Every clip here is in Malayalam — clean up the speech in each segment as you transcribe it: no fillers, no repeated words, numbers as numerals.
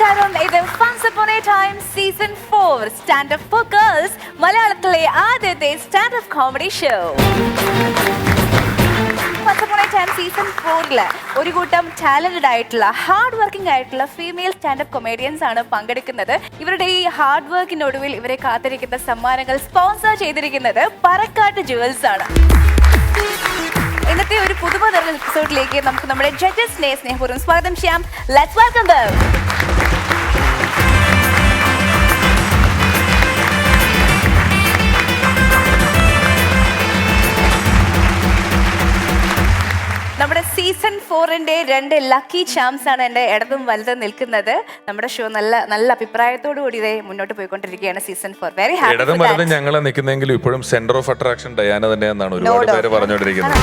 നമസ്കാരം. ഇത് Once Upon a Time Season 4 standup for girls, മലയാളത്തിലെ ആദ്യത്തെ സ്റ്റാൻഡപ്പ് comedy show. Once Upon a Time Season 4 ഒരു കൂട്ടം ടാലന്റഡ് ആയിട്ടുള്ള ഹാർഡ് വർക്കിംഗ് ആയിട്ടുള്ള ഫീമെയിൽ സ്റ്റാൻഡപ്പ് കൊമേഡിയൻസ് ആണ് പങ്കെടുക്കുന്നത്. ഇവരുടെ ഈ ഹാർഡ് വർക്കിനൊടുവിൽ ഇവരെ കാത്തിരിക്കുന്ന സമ്മാനങ്ങൾ സ്പോൺസർ ചെയ്തിരിക്കുന്നത് പറക്കാട്ട് ജുവൽസ് ആണ്. ഇന്നത്തെ ഒരു പുതുമ നിറഞ്ഞ എപ്പിസോഡിലേക്ക് നമുക്ക് നമ്മുടെ ജഡ്ജസിനെ സ്നേഹപൂർവ്വം സ്വാഗതം ചെയ്യാം. Let's welcome dum. നമ്മുടെ സീസൺ 4ന്റെ 2 ലക്കി ചാംസ് ആണ് എന്റെ ഇടതും വലതും നിൽക്കുന്നത്. നമ്മുടെ ഷോ നല്ല അഭിപ്രായത്തോടു കൂടി ഇതേ മുന്നോട്ട് പോയിക്കൊണ്ടിരിക്കുകയാണ്. Season 4 very happy. ഇടതും വലതും ഞങ്ങളെ നിൽക്കുന്നെങ്കിലും ഇപ്പോഴും സെന്റർ ഓഫ് അട്രാക്ഷൻ ഡയാന തന്നെയെന്നാണ് ഒരുപാട് പേര് പറഞ്ഞുകൊണ്ടിരിക്കുന്നത്.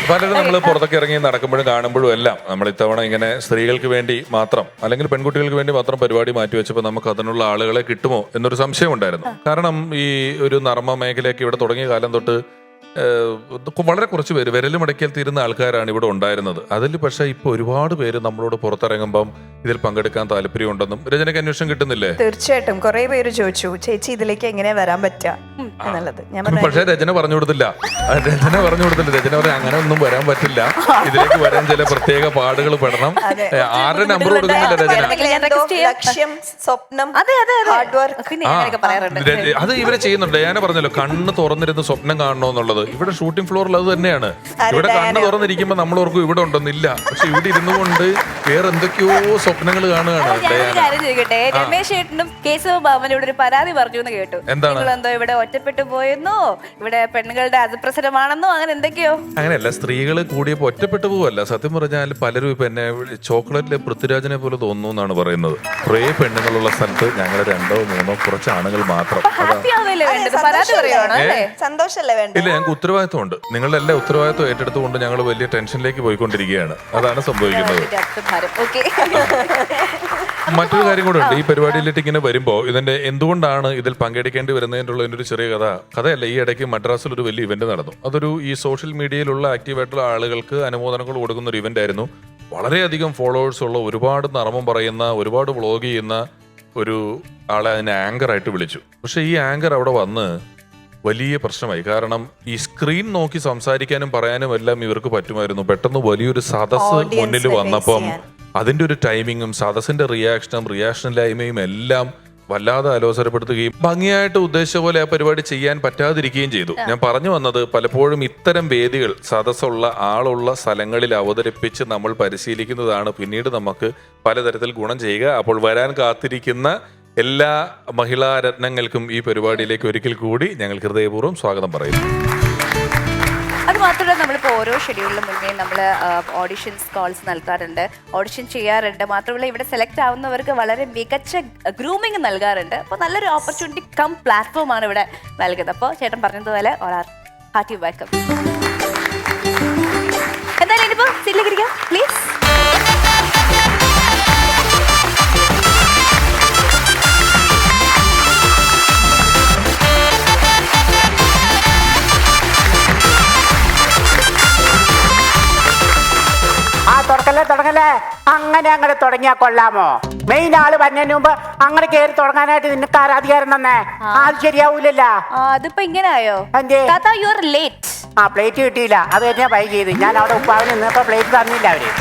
പലരും നമ്മൾ പുറത്തൊക്കെ ഇറങ്ങി നടക്കുമ്പോഴും കാണുമ്പോഴും എല്ലാം നമ്മൾ ഇത്തവണ ഇങ്ങനെ സ്ത്രീകൾക്ക് വേണ്ടി മാത്രം അല്ലെങ്കിൽ പെൺകുട്ടികൾക്ക് വേണ്ടി മാത്രം പരിപാടി മാറ്റിവെച്ചപ്പോൾ നമുക്ക് അതിനുള്ള ആളുകളെ കിട്ടുമോ എന്നൊരു സംശയം ഉണ്ടായിരുന്നു. കാരണം ഈ ഒരു നർമ്മ മേഖലയൊക്കെ ഇവിടെ തുടങ്ങിയ കാലം തൊട്ട് വളരെ കുറച്ച് പേര് വിരലും മടക്കിയാൽ തീരുന്ന ആൾക്കാരാണ് ഇവിടെ ഉണ്ടായിരുന്നത്. അതിൽ പക്ഷെ ഇപ്പൊ ഒരുപാട് പേര് നമ്മളോട് പുറത്തിറങ്ങുമ്പം ഇതിൽ പങ്കെടുക്കാൻ താല്പര്യമുണ്ടെന്നും രചനയ്ക്ക് അന്വേഷണം കിട്ടുന്നില്ലേ? തീർച്ചയായിട്ടും കുറെ പേര് ചോദിച്ചു ചേച്ചി ഇതിലേക്ക് എങ്ങനെ വരാൻ പറ്റുക എന്നുള്ളത്. പക്ഷെ രചന പറഞ്ഞു കൊടുത്തില്ല. രചന പറഞ്ഞ അങ്ങനെ ഒന്നും വരാൻ പറ്റില്ല, ഇതിലേക്ക് വരാൻ ചില പ്രത്യേക പാടുകൾ പെടണം. ആരുടെ നമ്പർ കൊടുക്കുന്നില്ല രചന. ലക്ഷ്യം, സ്വപ്നം, ഹാർഡ് വർക്ക് അത് ഇവര് ചെയ്യുന്നുണ്ട്. ഞാൻ പറഞ്ഞല്ലോ, കണ്ണ് തുറന്നിരുന്ന് സ്വപ്നം കാണണമെന്നുള്ളത്. ഇവിടെ ഷൂട്ടിംഗ് ഫ്ലോറിൽ അത് തന്നെയാണ്. ഇവിടെ കണ്ണ് തുറന്നിരിക്കുമ്പോ നമ്മൾ ഓർക്കും ഇവിടെ ഉണ്ടെന്നില്ല, പക്ഷെ ഇവിടെ ഇരുന്നു കൊണ്ട് വേറെ എന്തൊക്കെയോ സ്വപ്നങ്ങൾ കാണുകയാണ്. രമേശ് ചേട്ടനും കേശവ ബാബനോട് ഒരു പരാതി പറഞ്ഞു എന്ന് കേട്ടു. നിങ്ങളെന്തോ ഇവിടെ ഒറ്റപ്പെട്ടു പോയെന്നോ, ഇവിടെ പെണ്ണുങ്ങളുടെ അതിപ്രസരമാണെന്നോ, അങ്ങനെ എന്തൊക്കെയോ. അങ്ങനെയല്ല, സ്ത്രീകൾ കൂടിയപ്പോ ഒറ്റപ്പെട്ടു പോവല്ല. സത്യം പറഞ്ഞാൽ പലരും ഇപ്പൊ എന്നെ ചോക്ലേറ്റിലെ പൃഥ്വിരാജിനെ പോലെ തോന്നുന്നു എന്നാണ് പറയുന്നത്. കുറേ പെണ്ണുങ്ങളുള്ള സ്ഥലത്ത് ഞങ്ങൾ 2 or 3 കുറച്ച് ആണുങ്ങൾ മാത്രം. ഇല്ല, ഞങ്ങൾക്ക് ഉത്തരവാദിത്വമുണ്ട്. നിങ്ങളുടെ എല്ലാ ഉത്തരവാദിത്വം ഏറ്റെടുത്തുകൊണ്ട് ഞങ്ങൾ വലിയ ടെൻഷനിലേക്ക് പോയിക്കൊണ്ടിരിക്കുകയാണ്. അതാണ് സംഭവിക്കുന്നത്. മറ്റൊരു കാര്യം കൂടെ ഉണ്ട്. ഈ പരിപാടിയിലേക്ക് ഇങ്ങനെ വരുമ്പോ ഇതിന്റെ എന്തുകൊണ്ടാണ് ഇതിൽ പങ്കെടുക്കേണ്ടി വരുന്നതിനുള്ള ഒരു ചെറിയ കഥയല്ല. ഈ ഇടയ്ക്ക് മദ്രാസിൽ ഒരു വലിയ ഇവന്റ് നടന്നു. അതൊരു ഈ സോഷ്യൽ മീഡിയയിലുള്ള ആക്റ്റീവായിട്ടുള്ള ആളുകൾക്ക് അനുമോദനങ്ങൾ കൊടുക്കുന്ന ഒരു ഇവന്റ് ആയിരുന്നു. വളരെയധികം ഫോളോവേഴ്സ് ഉള്ള, ഒരുപാട് നർമ്മം പറയുന്ന, ഒരുപാട് വ്ളോഗ് ചെയ്യുന്ന ഒരു ആളെ അതിനെ ആങ്കറായിട്ട് വിളിച്ചു. പക്ഷെ ഈ ആങ്കർ അവിടെ വന്ന് വലിയ പ്രശ്നമായി. കാരണം ഈ സ്ക്രീൻ നോക്കി സംസാരിക്കാനും പറയാനും എല്ലാം ഇവർക്ക് പറ്റുമായിരുന്നു. പെട്ടെന്ന് വലിയൊരു സദസ്സ് മുന്നിൽ വന്നപ്പം അതിന്റെ ഒരു ടൈമിങ്ങും സദസ്സിന്റെ റിയാക്ഷനില്ലായ്മയും എല്ലാം വല്ലാതെ അലോസരപ്പെടുത്തുകയും ഭംഗിയായിട്ട് ഉദ്ദേശിച്ച പോലെ ആ പരിപാടി ചെയ്യാൻ പറ്റാതിരിക്കുകയും ചെയ്തു. ഞാൻ പറഞ്ഞു വന്നത്, പലപ്പോഴും ഇത്തരം വേദികൾ സദസ്സുള്ള ആളുള്ള സ്ഥലങ്ങളിൽ അവതരിപ്പിച്ച് നമ്മൾ പരിശീലിക്കുന്നതാണ് പിന്നീട് നമുക്ക് പലതരത്തിൽ ഗുണം ചെയ്യുക. അപ്പോൾ വരാൻ കാത്തിരിക്കുന്ന എല്ലാ മഹിളാ രത്നങ്ങൾക്കും ഈ പരിപാടിയിലേക്ക് ഒരിക്കൽ കൂടി ഞങ്ങൾ ഹൃദയപൂർവ്വം സ്വാഗതം പറയുന്നു. അത് മാത്രമല്ല, നമ്മളിപ്പോൾ ഓരോ ഷെഡ്യൂളിന് മുന്നേ നമ്മൾ ഓഡിഷൻസ് കോൾസ് നൽകാറുണ്ട്, ഓഡിഷൻ ചെയ്യാറുണ്ട്. മാത്രമല്ല, ഇവിടെ സെലക്ട് ആവുന്നവർക്ക് വളരെ മികച്ച ഗ്രൂമിങ് നൽകാറുണ്ട്. അപ്പോൾ നല്ലൊരു ഓപ്പർച്യൂണിറ്റി കം പ്ലാറ്റ്ഫോം ആണ് ഇവിടെ നൽകുന്നത്. അപ്പോൾ ചേട്ടൻ പറഞ്ഞതുപോലെ ഹാർട്ടി വെൽക്കം. എന്തായാലും ഇനിയിപ്പോൾ സീറ്റിലേക്ക് ഇരിക്കാം പ്ലീസ്. തുടങ്ങല്ലേ അങ്ങനെ തുടങ്ങിയാ കൊള്ളാമോ? മെയിൻ ആള് പറഞ്ഞതിന് മുമ്പ് അങ്ങനെ കയറി തുടങ്ങാനായിട്ട് നിനക്ക് അധികാരം തന്നെ. അത് ശരിയാവൂലല്ലോ. അതിപ്പോ ഇങ്ങനെയായോ? പ്ലേറ്റ് കിട്ടിയില്ല, അത് തന്നെയാ ബൈ ചെയ്ത്. ഞാൻ അവിടെ ഉപ്പാവിന് നിന്നപ്പോ പ്ലേറ്റ് തന്നില്ല അവര്.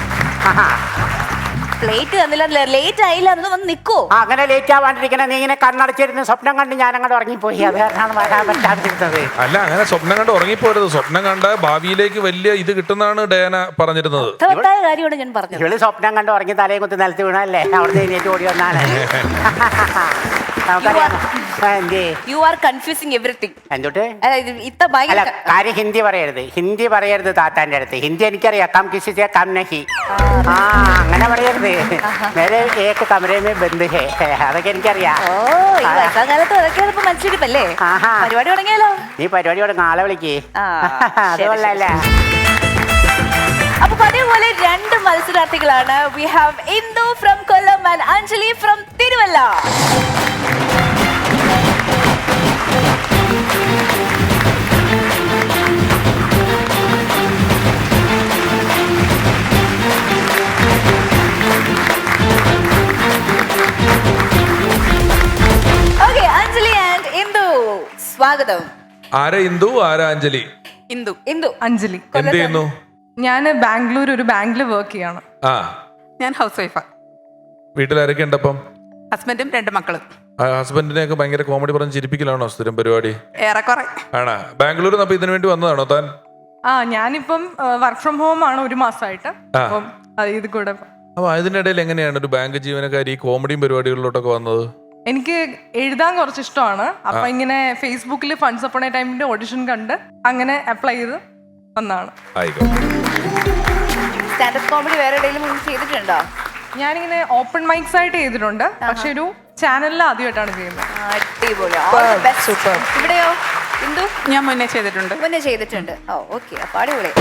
പ്ലേറ്റ് തന്നില്ല, ലേറ്റ് ആയില്ല, വന്ന് നിക്കോ. അങ്ങനെ ലേറ്റ് ആവാണ്ടിരിക്കണേ. നീ ഇങ്ങനെ കണ്ണടച്ചിരുന്ന് സ്വപ്നം കണ്ട് ഞാൻ അങ്ങോട്ട് ഉറങ്ങിപ്പോയി. അത് കാരണമാണ് വരാൻ പറ്റാതിരുന്നത്. അല്ല, അങ്ങനെ സ്വപ്നം കണ്ട് ഉറങ്ങിപ്പോരുത്. സ്വപ്നം കണ്ട ഭാവിയിലേക്ക് വലിയ ഇത് കിട്ടുന്നതാണ് ഡയാന പറഞ്ഞിരുന്നത്. കാര്യമാണ് ഞാൻ പറഞ്ഞത്. ഇവള് സ്വപ്നം കണ്ട് ഉറങ്ങി തലയും കുത്തി നിലത്ത് വീണല്ലേ, അവിടെ എഴുന്നേറ്റ് ഓടി വന്നാണ്. കാര്യം ഹിന്ദി പറയരുത്, ഹിന്ദി പറയരുത് താത്താന്റെ അടുത്ത്. ഹിന്ദി എനിക്കറിയാം. കം കിസി സേ കം നഹി. അങ്ങനെ പറയരുത്. മേരെ ഏക കമരേ ബന്ദ് ഹേ, അതൊക്കെ എനിക്കറിയാം. പരിപാടി തുടങ്ങിയാലോ? നീ പരിപാടി തുടങ്ങ, ആളെ വിളിക്ക്. അത് കൊള്ളാല്ലേ. അപ്പൊ അതേപോലെ 2 മത്സരാർത്ഥികളാണ്. We have Indu from Kollam and Anjali from Thiruvalla. സ്വാഗതം. ആരാ ഇന്ദു, ആരാ അഞ്ജലി? ഇന്ദു. ഇന്ദു. അഞ്ജലി. എന്ത് ചെയ്യുന്നു? ഞാൻ ബാംഗ്ലൂർ ഒരു ബാങ്കിൽ വർക്ക് ചെയ്യാണ്. ആ, ഞാൻ ഹൗസ് വൈഫാ. വീട്ടിലാരൊക്കെ ഉണ്ടപ്പം? ഹസ്ബൻഡും 2 മക്കളും. ഹസ്ബൻഡിനെ ഒക്കെ ഭയങ്കര കോമഡി പറഞ്ഞ് ചിരിപ്പിക്കലാണോ സ്ഥിരം പരിപാടി? ഏറെക്കുറെ. ആണാ? ബാംഗ്ലൂരിൽ നിന്ന് ഇതിനു വേണ്ടി വന്നതാണോ താൻ? ഞാനിപ്പം വർക്ക് ഫ്രം ഹോം ആണ് 1 മാസമായിട്ട്. അപ്പം ഇത് കൂടെ അപ്പൊ അതിനിടയിൽ എങ്ങനെയാണ് ഒരു ബാങ്ക് ജീവനക്കാരി ഈ കോമഡിയും പരിപാടികളിലോട്ടൊക്കെ വന്നത്? എനിക്ക് എഴുതാൻ കുറച്ച് ഇഷ്ടമാണ്. അപ്പൊ ഇങ്ങനെ ഫേസ്ബുക്കിൽ ഫണ്ട്സ് അപ്പോൺ എ ടൈമിന്റെ ഓഡിഷൻ കണ്ട് അങ്ങനെ അപ്ലൈ ചെയ്ത് വന്നതാണ്. സ്റ്റാൻഡപ്പ് കോമഡി വേറെ എവിടെയെങ്കിലും ചെയ്തിട്ടുണ്ടോ? ഞാനിങ്ങനെ ഓപ്പൺ മൈക്സ് ആയിട്ട് ചെയ്തിട്ടുണ്ട്, പക്ഷെ ഒരു ചാനലിൽ ആദ്യമായിട്ടാണ് ചെയ്യുന്നത്. അടിപൊളി. ഇവിടെയോ ഇന്ദു? ഞാൻ മുന്നേ ചെയ്തിട്ടുണ്ട്. മുന്നേ ചെയ്തിട്ടുണ്ട്. ഓ ഓക്കെ, അപ്പൊ അടിപൊളി.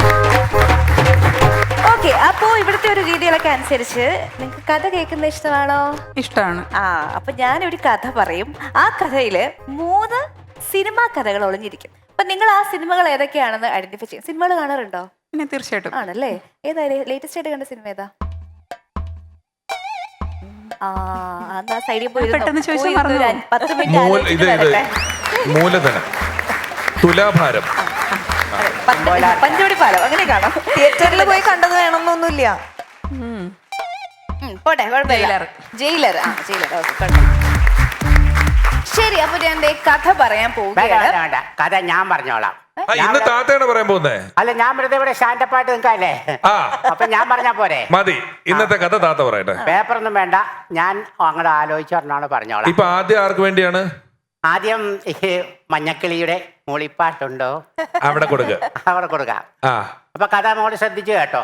ഓക്കെ, അപ്പോ ഇവിടുത്തെ ഒരു രീതികളൊക്കെ അനുസരിച്ച് നിങ്ങൾക്ക് കഥ കേൾക്കുന്നത് ഇഷ്ടമാണോ? ഇഷ്ടമാണ്. അപ്പൊ ഞാനൊരു കഥ പറയും. ആ കഥയില് 3 സിനിമാ കഥകൾ ഒളിഞ്ഞിരിക്കും. അപ്പൊ നിങ്ങൾ ആ സിനിമകൾ ഏതൊക്കെയാണെന്ന് ഐഡന്റിഫൈ ചെയ്യും. സിനിമകൾ കാണാറുണ്ടോ? പിന്നെ തീർച്ചയായിട്ടും. ആണല്ലേ? ഏതാ ലേറ്റസ്റ്റ് ആയിട്ട് കണ്ട സിനിമ ഏതാ? സൈഡിൽ പോയി പെട്ടെന്ന് ചോദിച്ചാൽ മറന്നു പോകും. 10 മിനിറ്റ് മൂലധനം, തുലാഭാരം, പഞ്ചവടി പാലം, അങ്ങനെ കാണാം. തിയേറ്ററിൽ പോയി കണ്ടത് വേണമെന്നൊന്നുമില്ല. പോട്ടെ, കുഴപ്പമില്ല. ജയിലർ. ശരി, അപ്പൊ ഞാൻ കഥ പറയാൻ പോവുകയാണ്. കഥ ഞാൻ പറഞ്ഞോളാം. ഇന്ന് താത്തയാണ് പറയാൻ പോകുന്നേ. അല്ല, ഞാൻ വെറുതെ ഇവിടെ സ്റ്റാൻഡപ്പായിട്ട് നിൽക്കാല്ലേ. അപ്പൊ ഞാൻ പറഞ്ഞാ പോരെ? മതി, ഇന്നത്തെ കഥ താത്ത പറയട്ടെ. പേപ്പറൊന്നും വേണ്ട, ഞാൻ അങ്ങോട്ട് ആലോചിച്ചോണ്ടാണ് പറഞ്ഞോളാം. ഇപ്പൊ ആദ്യം ആർക്ക് വേണ്ടിയാണ്? ആദ്യം ഈ മഞ്ഞക്കിളിയുടെ മൂളിപ്പാട്ടുണ്ടോ, അവിടെ കൊടുക്കുക. അവിടെ കൊടുക്കാം. അപ്പൊ കഥ മോള് ശ്രദ്ധിച്ചു കേട്ടോ.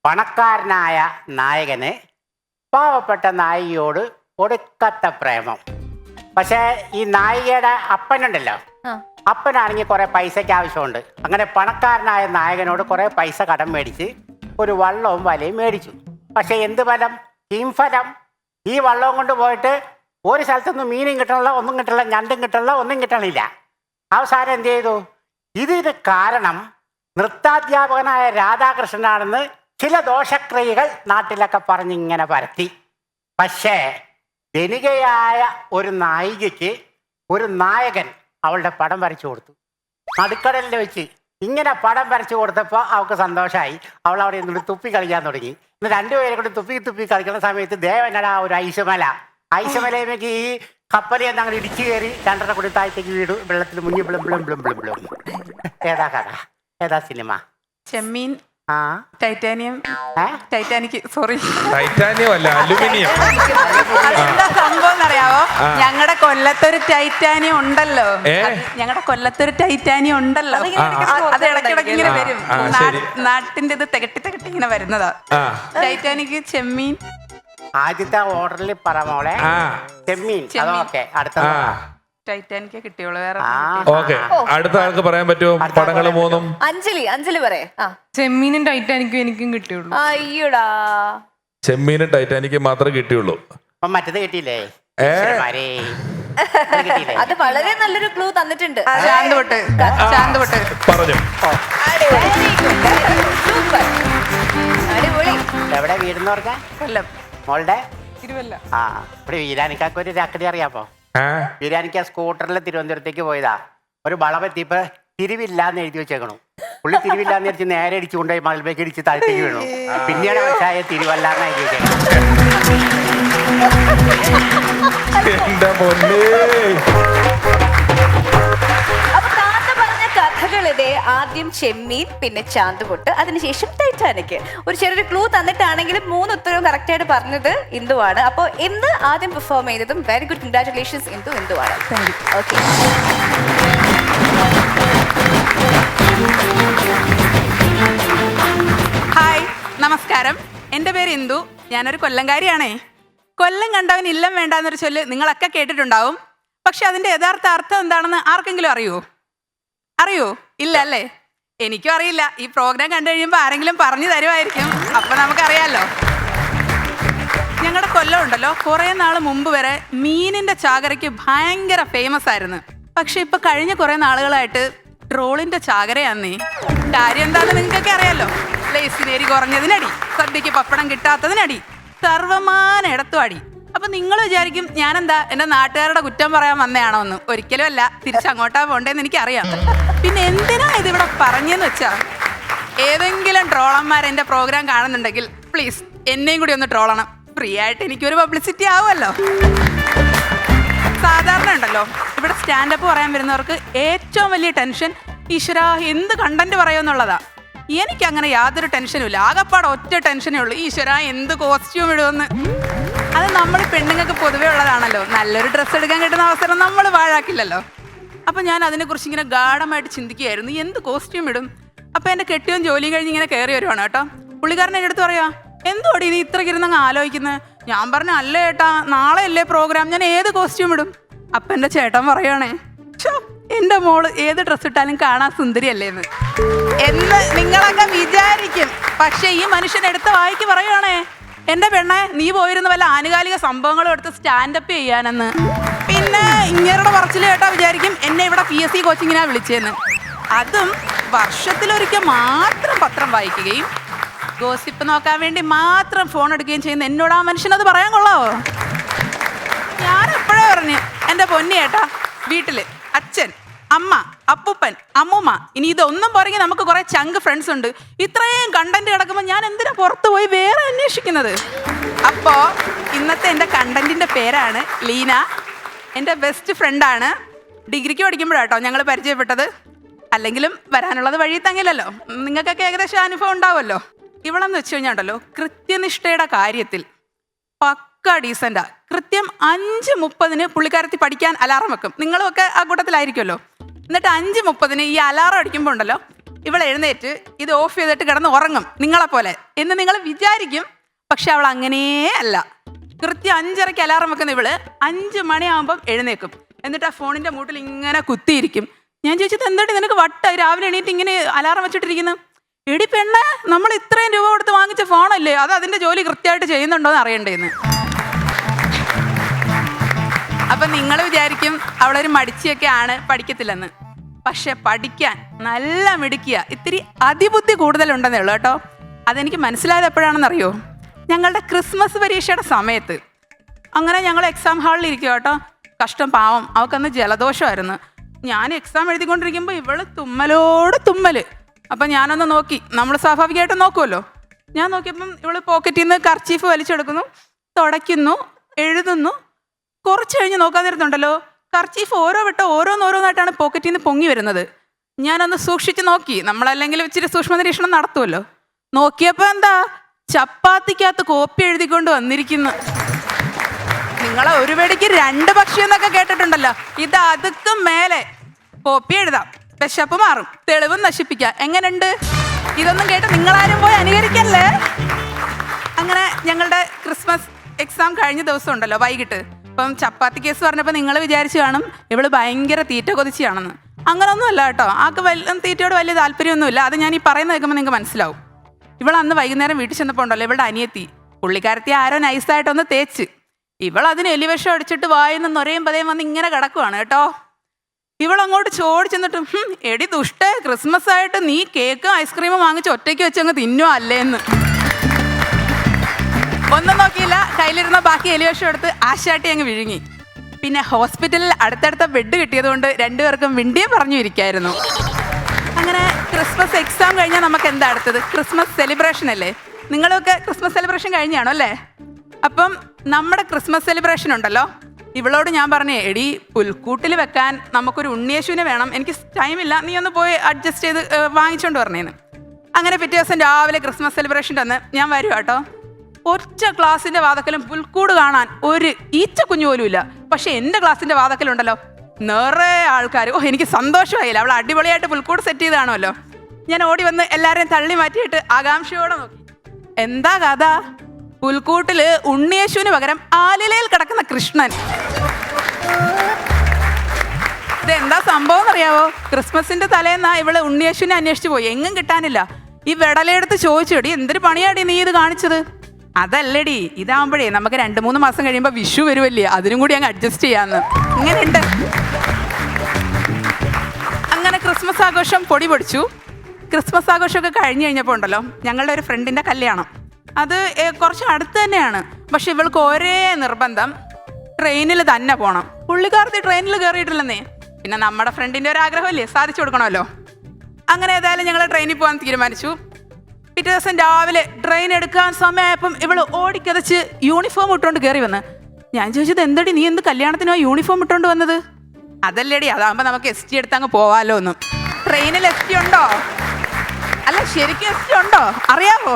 പണക്കാരനായ നായകന് പാവപ്പെട്ട നായികയോട് ഒടുക്കത്തെ പ്രേമം. പക്ഷേ ഈ നായികയുടെ അപ്പനുണ്ടല്ലോ, അപ്പനാണെങ്കിൽ കുറെ പൈസയ്ക്ക് ആവശ്യമുണ്ട്. അങ്ങനെ പണക്കാരനായ നായകനോട് കുറെ പൈസ കടം മേടിച്ച് ഒരു വള്ളവും വലയും മേടിച്ചു. പക്ഷെ എന്ത് ഫലം? ഫലം. ഈ വള്ളവും കൊണ്ട് പോയിട്ട് ഒരു സ്ഥലത്തൊന്നും മീനും കിട്ടണില്ല, ഒന്നും കിട്ടണില്ല, ഞണ്ടും കിട്ടണില്ല, ഒന്നും കിട്ടണില്ല. അവസാനം എന്ത് ചെയ്തു? ഇതിന് കാരണം നൃത്താധ്യാപകനായ രാധാകൃഷ്ണനാണെന്ന് ചില ദോഷക്രിയകൾ നാട്ടിലൊക്കെ പറഞ്ഞിങ്ങനെ പരത്തി. പക്ഷേ ധനികയായ ഒരു നായികയ്ക്ക് ഒരു നായകൻ അവളുടെ പടം വരച്ചു കൊടുത്തു. നടുക്കടലിൽ വെച്ച് ഇങ്ങനെ പടം വരച്ചു കൊടുത്തപ്പോൾ അവൾക്ക് സന്തോഷമായി. അവൾ അവിടെ നിന്നിട്ട് തുപ്പി കളിക്കാൻ തുടങ്ങി. ഇന്ന് 2 പേരെ കൂടി തുപ്പി കളിക്കുന്ന സമയത്ത് ദേവനടാ ഒരു ഐശമലയിലേക്ക് ഈ കപ്പലിൽ നിന്ന് അങ്ങനെ ഇടിച്ചു കയറി 2 കൂടി താഴത്തേക്ക് വീടും വെള്ളത്തിൽ മുങ്ങി ബ്ലും ബ്ലും ബ്ലും ബ്ലും ബ്ലും. ഏതാ കഥ? ഏതാ സിനിമ? ചെമ്മീൻ, ടൈറ്റാനിയം, ടൈറ്റാനിക്. സോറി, ടൈറ്റാനിയം അല്ല, അലുമിനിയം. അതെന്താ സംഭവം എന്നറിയാവോ? ഞങ്ങളുടെ കൊല്ലത്തൊരു ടൈറ്റാനിയം ഉണ്ടല്ലോ. അത് ഇടയ്ക്കിടയ്ക്ക് ഇങ്ങനെ വരും. നാട്ടിന്റെ ഇത് തികട്ടി ഇങ്ങനെ വരുന്നതാ. ടൈറ്റാനിക്, ചെമ്മീൻ. ആദ്യത്തെ ഓർഡറിൽ പറ മോളെ. ചെമ്മീൻ. അതൊക്കെ അടുത്ത ടൈറ്റാനിക്ക് കിട്ടിയോളൂ. വേറെ ഓക്കെ, അടുത്ത ആൾക്ക് പറയാൻ പറ്റുമോ പടങ്ങൾ 3? അഞ്ജലി പറയേ. ചെമ്മീനും ടൈറ്റാനിക്കും എനിക്കും കിട്ടിയുള്ളൂ. അയ്യോടാ, ചെമ്മീനും ടൈറ്റാനിക്കും മാത്രമേ കിട്ടിയുള്ളൂ. മറ്റത് കിട്ടിയില്ലേ? അത് വളരെ നല്ലൊരു ക്ലൂ തന്നിട്ടുണ്ട്. പറഞ്ഞു. അടിപൊളി. എവിടെ വീടെന്ന് പറഞ്ഞാൽ? കൊല്ലം. മോളുടെ തിരുവല്ല. ഇവിടെ വീരാനിക്കാക്ക് ഒരു ചക്കടി അറിയാമോ? വീരാനിക്ക സ്കൂട്ടറിൽ തിരുവനന്തപുരത്തേക്ക് പോയതാ. ഒരു വളവെത്തിയപ്പോ തിരിവില്ലാന്ന് എഴുതി വെച്ചേക്കണു. പുള്ളി തിരിവില്ലാന്ന് വെച്ച് നേരെ ഇടിച്ചു കൊണ്ടുപോയി മലബേക്ക് ഇടിച്ച് താഴത്തേക്ക് വീണു. പിന്നീട് മനസ്സിലായ തിരുവല്ലാന്ന് എഴുതി വെച്ചേക്കണം. കഥകളിടെ ആദ്യം ചെമ്മീൻ, പിന്നെ ചാന്തുപൊട്ട്, അതിനുശേഷം ടൈറ്റാനിക്. ഒരു ചെറിയൊരു ക്ലൂ തന്നിട്ടാണെങ്കിലും 3 ഉത്തരവും കറക്റ്റ് ആയിട്ട് പറഞ്ഞത് ഇന്ദുവാണ്. അപ്പോൾ ഇന്ന് ആദ്യം പെർഫോം ചെയ്തതും വെരി ഗുഡ്, കൺഗ്രാറ്റുലേഷൻസ് ഇന്ദുവാണ്. ഓക്കെ, ഹായ്, നമസ്കാരം. എൻ്റെ പേര് ഇന്ദു. ഞാനൊരു കൊല്ലംകാരിയാണേ. കൊല്ലം കണ്ടവൻ ഇല്ലം വേണ്ടാന്നൊരു ചൊല്ല് നിങ്ങളൊക്കെ കേട്ടിട്ടുണ്ടാവും. പക്ഷെ അതിൻ്റെ യഥാർത്ഥ അർത്ഥം എന്താണെന്ന് ആർക്കെങ്കിലും അറിയോ? ഇല്ല അല്ലേ? എനിക്കും അറിയില്ല. ഈ പ്രോഗ്രാം കണ്ടു കഴിയുമ്പോൾ ആരെങ്കിലും പറഞ്ഞു തരുമായിരിക്കും. അപ്പം നമുക്കറിയാമല്ലോ. ഞങ്ങളുടെ കൊല്ലം ഉണ്ടല്ലോ, കുറേ നാൾ മുമ്പ് വരെ മീനിൻ്റെ ചാകരയ്ക്ക് ഭയങ്കര ഫേമസ് ആയിരുന്നു. പക്ഷെ ഇപ്പം കഴിഞ്ഞ കുറേ നാളുകളായിട്ട് ട്രോളിൻ്റെ ചാകരയാന്നേ. കാര്യം എന്താണെന്ന് നിങ്ങൾക്കൊക്കെ അറിയാമല്ലോ. ലേസിനേരി കുറഞ്ഞതിനടി, സദ്യക്ക് പപ്പടം കിട്ടാത്തതിനടി, സർവമാന ഇടത്തും അടി. അപ്പൊ നിങ്ങൾ വിചാരിക്കും ഞാനെന്താ എന്റെ നാട്ടുകാരുടെ കുറ്റം പറയാൻ വന്നയാണോ എന്ന്. ഒരിക്കലും അല്ല, തിരിച്ചങ്ങോട്ടാ പോണ്ടേന്ന് എനിക്കറിയാം. പിന്നെ എന്തിനാ ഇതിവിടെ പറഞ്ഞെന്ന് വെച്ചാ, ഏതെങ്കിലും ട്രോളന്മാർ എന്റെ പ്രോഗ്രാം കാണുന്നുണ്ടെങ്കിൽ പ്ലീസ് എന്നെയും കൂടി ഒന്ന് ട്രോളണം. ഫ്രീ ആയിട്ട് എനിക്കൊരു പബ്ലിസിറ്റി ആവുമല്ലോ. സാധാരണ ഉണ്ടല്ലോ ഇവിടെ സ്റ്റാൻഡപ്പ് പറയാൻ വരുന്നവർക്ക് ഏറ്റവും വലിയ ടെൻഷൻ ഈശ്വര എന്ത് കണ്ടന്റ് പറയുമെന്നുള്ളതാ. എനിക്കങ്ങനെ യാതൊരു ടെൻഷനും ഇല്ല. ആകപ്പാട് ഒറ്റ ടെൻഷനേ ഉള്ളൂ, ഈശ്വര എന്ത് കോസ്റ്റ്യൂം ഇടുമെന്ന്. അത് നമ്മൾ പെണ്ണുങ്ങൾക്ക് പൊതുവേ ഉള്ളതാണല്ലോ. നല്ലൊരു ഡ്രസ്സ് എടുക്കാൻ കിട്ടുന്ന അവസരം നമ്മൾ വാഴാക്കില്ലല്ലോ. അപ്പം ഞാൻ അതിനെക്കുറിച്ച് ഇങ്ങനെ ഗാഢമായിട്ട് ചിന്തിക്കുകയായിരുന്നു, എന്ത് കോസ്റ്റ്യൂം ഇടും. അപ്പം എൻ്റെ കെട്ടിയും ജോലിയും കഴിഞ്ഞ് ഇങ്ങനെ കയറി വരുവാണ് കേട്ടോ. പുള്ളിക്കാരൻ എൻ്റെ അടുത്ത് പറയാ, എന്തോടി നീ ഇത്രയ്ക്ക് ഇരുന്നങ്ങ് ആലോചിക്കുന്നത്? ഞാൻ പറഞ്ഞു, അല്ല ചേട്ടാ നാളെ അല്ലേ പ്രോഗ്രാം, ഞാൻ ഏത് കോസ്റ്റ്യൂം ഇടും? അപ്പം എൻ്റെ ചേട്ടൻ പറയുവാണേ, എൻ്റെ മോള് ഏത് ഡ്രസ്സ് ഇട്ടാലും കാണാൻ സുന്ദരിയല്ലേന്ന് എന്ന് നിങ്ങളൊക്കെ വിചാരിക്കും. പക്ഷെ ഈ മനുഷ്യൻ എടുത്ത വായിക്ക് പറയുവാണേ, എൻ്റെ പെണ്ണെ നീ പോയിരുന്ന വല്ല ആനുകാലിക സംഭവങ്ങളും എടുത്ത് സ്റ്റാൻഡപ്പ് ചെയ്യാനെന്ന്. പിന്നെ ഇങ്ങനെയുള്ള പറച്ചിൽ കേട്ടാ വിചാരിക്കും എന്നെ ഇവിടെ PSC കോച്ചിങ്ങിനാ വിളിച്ചതെന്ന്. അതും വർഷത്തിലൊരിക്കൽ മാത്രം പത്രം വായിക്കുകയും ഗോസിപ്പ് നോക്കാൻ വേണ്ടി മാത്രം ഫോൺ എടുക്കുകയും ചെയ്യുന്ന എന്നോട് ആ മനുഷ്യനത് പറയാൻ കൊള്ളാവോ? ഞാൻ എപ്പോഴേ പറഞ്ഞു, എൻ്റെ പൊന്നി ഏട്ടാ, വീട്ടില് അച്ഛൻ, അമ്മ, അപ്പൂപ്പൻ, അമ്മൂമ്മ, ഇനി ഇതൊന്നും പോരെങ്കിൽ നമുക്ക് കുറെ ചങ്ക് ഫ്രണ്ട്സ് ഉണ്ട്. ഇത്രയും കണ്ടന്റ് കിടക്കുമ്പോൾ ഞാൻ എന്തിനാ പുറത്ത് പോയി വേറെ അന്വേഷിക്കുന്നത്? അപ്പോൾ ഇന്നത്തെ എൻ്റെ കണ്ടന്റിന്റെ പേരാണ് ലീന. എൻ്റെ ബെസ്റ്റ് ഫ്രണ്ടാണ്. ഡിഗ്രിക്ക് പഠിക്കുമ്പോഴാട്ടോ ഞങ്ങൾ പരിചയപ്പെട്ടത്. അല്ലെങ്കിലും വരാനുള്ളത് വഴി തങ്ങില്ലല്ലോ. നിങ്ങൾക്കൊക്കെ ഏകദേശം അനുഭവം ഉണ്ടാവുമല്ലോ. ഇവളെന്ന് വെച്ച് കഴിഞ്ഞാൽ ഉണ്ടല്ലോ, കൃത്യനിഷ്ഠയുടെ കാര്യത്തിൽ പക്ക ഡീസൻ്റാ. കൃത്യം 5:30 പുള്ളിക്കാരത്തി പഠിക്കാൻ അലാറം വെക്കും. നിങ്ങളും ഒക്കെ ആ കൂട്ടത്തിലായിരിക്കുമല്ലോ. എന്നിട്ട് 5:30 ഈ അലാറം അടിക്കുമ്പോൾ ഉണ്ടല്ലോ, ഇവൾ എഴുന്നേറ്റ് ഇത് ഓഫ് ചെയ്തിട്ട് കിടന്ന് ഉറങ്ങും നിങ്ങളെപ്പോലെ എന്ന് നിങ്ങൾ വിചാരിക്കും. പക്ഷെ അവൾ അങ്ങനെയേ അല്ല. കൃത്യം 5:30 അലാറം വെക്കുന്ന ഇവള് 5 മണിയാകുമ്പം എഴുന്നേക്കും. എന്നിട്ട് ആ ഫോണിന്റെ മൂട്ടിൽ ഇങ്ങനെ കുത്തിയിരിക്കും. ഞാൻ ചോദിച്ചത്, എന്തായിട്ട് നിനക്ക് വട്ടായി രാവിലെ എണീറ്റ് ഇങ്ങനെ അലാറം വെച്ചിട്ടിരിക്കുന്നു? എടി പെണ്ണെ, നമ്മൾ ഇത്രയും രൂപ കൊടുത്ത് വാങ്ങിച്ച ഫോണല്ലേ, അത് അതിന്റെ ജോലി കൃത്യമായിട്ട് ചെയ്യുന്നുണ്ടോ എന്ന് അറിയണ്ടേന്ന്. അപ്പൊ നിങ്ങൾ വിചാരിക്കും അവളൊരു മടിച്ചിയൊക്കെ ആണ്, പഠിക്കത്തില്ലെന്ന്. പക്ഷെ പഠിക്കാൻ നല്ല മിടുക്കിയ, ഇത്തിരി അതിബുദ്ധി കൂടുതലുണ്ടെന്നേ ഉള്ളൂ കേട്ടോ. അതെനിക്ക് മനസ്സിലായത് എപ്പോഴാണെന്നറിയോ? ഞങ്ങളുടെ ക്രിസ്മസ് പരീക്ഷയുടെ സമയത്ത്. അങ്ങനെ ഞങ്ങൾ എക്സാം ഹാളിൽ ഇരിക്കുക കേട്ടോ. കഷ്ടം പാവം, അവൾക്കന്ന് ജലദോഷമായിരുന്നു. ഞാൻ എക്സാം എഴുതിക്കൊണ്ടിരിക്കുമ്പോൾ ഇവള് തുമ്മലോട് തുമ്മല്. അപ്പം ഞാനൊന്ന് നോക്കി, നമ്മൾ സ്വാഭാവികമായിട്ട് നോക്കുമല്ലോ. ഞാൻ നോക്കിയപ്പം ഇവള് പോക്കറ്റിൽ നിന്ന് കർച്ചീഫ് വലിച്ചെടുക്കുന്നു, തുടയ്ക്കുന്നു, എഴുതുന്നു. കുറച്ച് കഴിഞ്ഞ് നോക്കാൻ നേരത്തുണ്ടല്ലോ, കർച്ചീഫ് ഓരോ വട്ടം ഓരോന്നോരോന്നായിട്ടാണ് പോക്കറ്റിൽ നിന്ന് പൊങ്ങി വരുന്നത്. ഞാനൊന്ന് സൂക്ഷിച്ച് നോക്കി, നമ്മളല്ലെങ്കിൽ ഇച്ചിരി സൂക്ഷ്മ നിരീക്ഷണം നടത്തുമല്ലോ. നോക്കിയപ്പോൾ എന്താ, ചപ്പാത്തിക്കകത്ത് കോപ്പി എഴുതിക്കൊണ്ട് വന്നിരിക്കുന്നു. നിങ്ങളെ ഒരു വെടിക്ക് 2 പക്ഷി എന്നൊക്കെ കേട്ടിട്ടുണ്ടല്ലോ. ഇത് അതുക്കും മേലെ കോപ്പി എഴുതാം, വിശപ്പ് മാറും, തെളിവും നശിപ്പിക്കാം. എങ്ങനെയുണ്ട്? ഇതൊന്നും കേട്ട് നിങ്ങളാരും പോയി അനുകരിക്കല്ലേ. അങ്ങനെ ഞങ്ങളുടെ ക്രിസ്മസ് എക്സാം കഴിഞ്ഞ ദിവസം ഉണ്ടല്ലോ വൈകിട്ട്. ഇപ്പം ചപ്പാത്തി കേസ് പറഞ്ഞപ്പോൾ നിങ്ങൾ വിചാരിച്ചു കാണും ഇവള് ഭയങ്കര തീറ്റ കൊതിച്ചാണെന്ന്. അങ്ങനൊന്നും അല്ല കേട്ടോ. ആൾക്ക് തീറ്റയോട് വലിയ താല്പര്യമൊന്നുമില്ല. അത് ഞാൻ ഈ പറയുന്നത് കേൾക്കുമ്പോൾ നിങ്ങൾക്ക് മനസ്സിലാവും. ഇവൾ അന്ന് വൈകുന്നേരം വീട്ടിൽ ചെന്നപ്പോൾ ഉണ്ടല്ലോ, ഇവളുടെ അനിയത്തി പുള്ളിക്കാരത്തി ആരോ നൈസായിട്ടൊന്ന് തേച്ച്, ഇവൾ അതിന് എലിവിഷം അടിച്ചിട്ട് വായിന്ന് നൊരയും പതയും വന്ന് ഇങ്ങനെ കിടക്കുവാണ് കേട്ടോ. ഇവളങ്ങോട്ട് ചോടി ചെന്നിട്ട്, എടി ദുഷ്ടേ, ക്രിസ്മസ് ആയിട്ട് നീ കേക്കും ഐസ്ക്രീമും വാങ്ങിച്ച് ഒറ്റയ്ക്ക് വെച്ച് അങ്ങ് തിന്നോ അല്ലേന്ന്. ഒന്നും നോക്കിയില്ല, കയ്യിലിരുന്ന ബാക്കി എലിവിഷം എടുത്ത് ആശാട്ടി അങ്ങ് വിഴുങ്ങി. പിന്നെ ഹോസ്പിറ്റലിൽ അടുത്തടുത്ത ബെഡ് കിട്ടിയതുകൊണ്ട് 2 പേർക്കും വിണ്ടിയും പറഞ്ഞു ഇരിക്കായിരുന്നു. അങ്ങനെ ക്രിസ്മസ് എക്സാം കഴിഞ്ഞാൽ നമുക്ക് എന്താ അടുത്തത്? ക്രിസ്മസ് സെലിബ്രേഷൻ അല്ലേ? നിങ്ങളൊക്കെ ക്രിസ്മസ് സെലിബ്രേഷൻ കഴിഞ്ഞാണോ അല്ലേ? അപ്പം നമ്മുടെ ക്രിസ്മസ് സെലിബ്രേഷൻ ഉണ്ടല്ലോ, ഇവളോട് ഞാൻ പറഞ്ഞേ, എടി പുൽക്കൂട്ടിൽ വെക്കാൻ നമുക്കൊരു ഉണ്ണിയേശുവിനെ വേണം, എനിക്ക് ടൈമില്ല, നീ ഒന്ന് പോയി അഡ്ജസ്റ്റ് ചെയ്ത് വാങ്ങിച്ചോണ്ട് പറഞ്ഞേന്ന്. അങ്ങനെ പിറ്റേ ദിവസം രാവിലെ ക്രിസ്മസ് സെലിബ്രേഷൻ്റെ അന്ന് ഞാൻ വരും കേട്ടോ. ഒറ്റ ക്ലാസ്സിൻ്റെ വാതക്കലും പുൽക്കൂട് കാണാൻ ഒരു ഈച്ച കുഞ്ഞു പോലും ഇല്ല. പക്ഷെ എൻ്റെ ക്ലാസ്സിൻ്റെ വാതക്കലുണ്ടല്ലോ നിറയെ ആൾക്കാർ. എനിക്ക് സന്തോഷമായില്ല, അവൾ അടിപൊളിയായിട്ട് പുൽക്കൂട് സെറ്റ് ചെയ്ത് കാണുമല്ലോ. ഞാൻ ഓടി വന്ന് എല്ലാവരെയും തള്ളി മാറ്റിയിട്ട് ആകാംക്ഷയോടെ നോക്കി. എന്താ കഥ? പുൽക്കൂട്ടില് ഉണ്ണിയേശുവിന് പകരം ആലിലയിൽ കിടക്കുന്ന കൃഷ്ണൻ. ഇതെന്താ സംഭവം എന്നറിയാവോ? ക്രിസ്മസിന്റെ തലേന്നാ ഇവള് ഉണ്ണിയേശുവിനെ അന്വേഷിച്ചു പോയി, എങ്ങും കിട്ടാനില്ല. ഈ വെടലെടുത്ത് ചോദിച്ചോടി, എന്തൊരു പണിയാടി നീ ഇത് കാണിച്ചത്? അതല്ലടി, ഇതാകുമ്പോഴേ നമുക്ക് 2-3 മാസം കഴിയുമ്പോൾ വിഷു വരുമല്ലേ, അതിനും കൂടി അങ്ങ് അഡ്ജസ്റ്റ് ചെയ്യാന്ന്. ഇങ്ങനെയുണ്ട്. അങ്ങനെ ക്രിസ്മസ് ആഘോഷം പൊടി പൊടിച്ചു. ക്രിസ്മസ് ആഘോഷമൊക്കെ കഴിഞ്ഞ് കഴിഞ്ഞപ്പോൾ ഉണ്ടല്ലോ, ഞങ്ങളുടെ ഒരു ഫ്രണ്ടിന്റെ കല്യാണം. അത് കുറച്ച് അടുത്ത് തന്നെയാണ്. പക്ഷെ ഇവൾക്ക് ഒരേ നിർബന്ധം, ട്രെയിനിൽ തന്നെ പോകണം. പുള്ളിക്കാരത്തി ട്രെയിനിൽ കയറിയിട്ടില്ലെന്നേ. പിന്നെ നമ്മുടെ ഫ്രണ്ടിൻ്റെ ഒരു ആഗ്രഹമല്ലേ, സാധിച്ചു കൊടുക്കണമല്ലോ. അങ്ങനെ ഏതായാലും ഞങ്ങൾ ട്രെയിനിൽ പോകാൻ തീരുമാനിച്ചു. പിറ്റേ ദിവസം രാവിലെ ട്രെയിൻ എടുക്കാൻ സമയമായപ്പം ഇവള് ഓടിക്കതച്ച് യൂണിഫോം ഇട്ടുകൊണ്ട് കയറി വന്ന്. ഞാൻ ചോദിച്ചത്, എന്തടി നീ എന്ത് കല്യാണത്തിനോ യൂണിഫോം ഇട്ടുകൊണ്ട് വന്നത്? അതല്ലേടി, അതാകുമ്പോൾ നമുക്ക് ST എടുത്ത് അങ്ങ് പോവാമല്ലോ ഒന്നും. ട്രെയിനിൽ ST ഉണ്ടോ? അല്ല ശരിക്കും ST ഉണ്ടോ അറിയാമോ?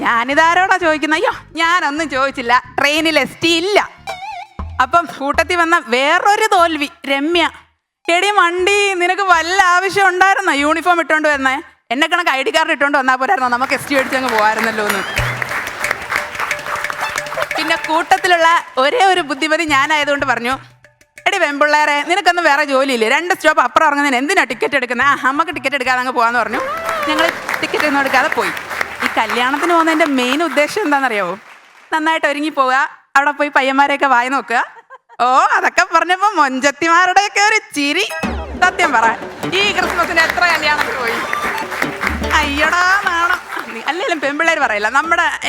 ഞാനിതാരോടാ ചോദിക്കുന്നത്? അയ്യോ ഞാനൊന്നും ചോദിച്ചില്ല, ട്രെയിനിൽ ST ഇല്ല. അപ്പം കൂട്ടത്തിൽ വന്ന വേറൊരു തോൽവി രമ്യ. എടി വണ്ടി, നിനക്ക് വല്ല ആവശ്യം ഉണ്ടായിരുന്നോ യൂണിഫോം ഇട്ടുകൊണ്ട് വരുന്നേ? എന്നെ കണക്ക് ID കാർഡ് ഇട്ടുകൊണ്ട് വന്നാൽ പോരായിരുന്നോ? നമുക്ക് ST അടിച്ചങ്ങ് പോകാമായിരുന്നല്ലോ എന്ന്. പിന്നെ കൂട്ടത്തിലുള്ള ഒരേ ഒരു ബുദ്ധിമതി ഞാനായതുകൊണ്ട് പറഞ്ഞു, എടി വെമ്പിള്ളേരെ, നിനക്കൊന്നും വേറെ ജോലിയില്ലേ? 2 സ്റ്റോപ്പ് അപ്പുറം ഇറങ്ങുന്നതിന് എന്തിനാ ടിക്കറ്റ് എടുക്കുന്നത്? അമ്മക്ക് ടിക്കറ്റ് എടുക്കാതെ അങ്ങ് പോകാമെന്ന് പറഞ്ഞു. ഞങ്ങൾ ടിക്കറ്റ് ഒന്നും എടുക്കാതെ പോയി. ഈ കല്യാണത്തിന് പോകുന്നതിൻ്റെ മെയിൻ ഉദ്ദേശം എന്താണെന്നറിയാമോ? നന്നായിട്ട് ഒരുങ്ങി പോവുക, അവിടെ പോയി പയ്യന്മാരെയൊക്കെ വായി നോക്കുക. ഓ അതൊക്കെ പറഞ്ഞപ്പോൾ മൊഞ്ചത്തിമാരുടെയൊക്കെ ഒരു ചിരി. സത്യം പറ, ഈ ക്രിസ്മസിന് എത്ര കല്യാണത്തിന് പോയി? അയ്യടാ നാണം. അല്ലെങ്കിലും പെൺപിള്ളേർ പറയില്ല,